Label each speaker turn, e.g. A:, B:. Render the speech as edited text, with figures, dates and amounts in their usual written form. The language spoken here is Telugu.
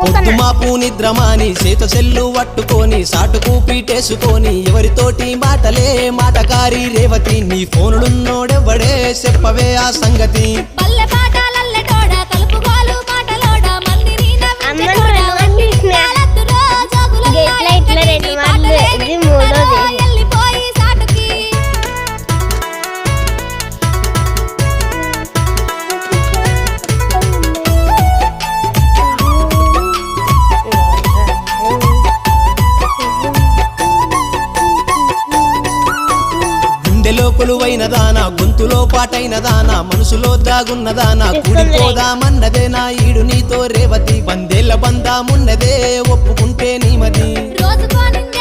A: పొద్దుమాపు నిద్రమాని చేత సెల్లు పట్టుకొని సాటుకు పీటేసుకొని ఎవరితోటి మాటలే మాటకారి రేవతి నీ ఫోనుడున్నోడెవ్వడే చెప్పవే ఆ సంగతి
B: పల్లె పాటలల్లెటోడ కలుపుగోలు మాటలోడ మందిని నవ్వించెటోడ కాలత్తులో జోగులల్లా ఎక్కడికి పాటలేని ఎల్లిపోయి సాటుకి
A: గుండెలో కొలువైన దానా గొంతులో పాటైన దానా మనసులో దాగున్నదానా కూడిపోదామన్నదే నా ఈడు నీతో రేవతి 100 ఏళ్ల బంధామున్నదే ఒప్పుకుంటే నీమది
B: రోజుకో నిన్న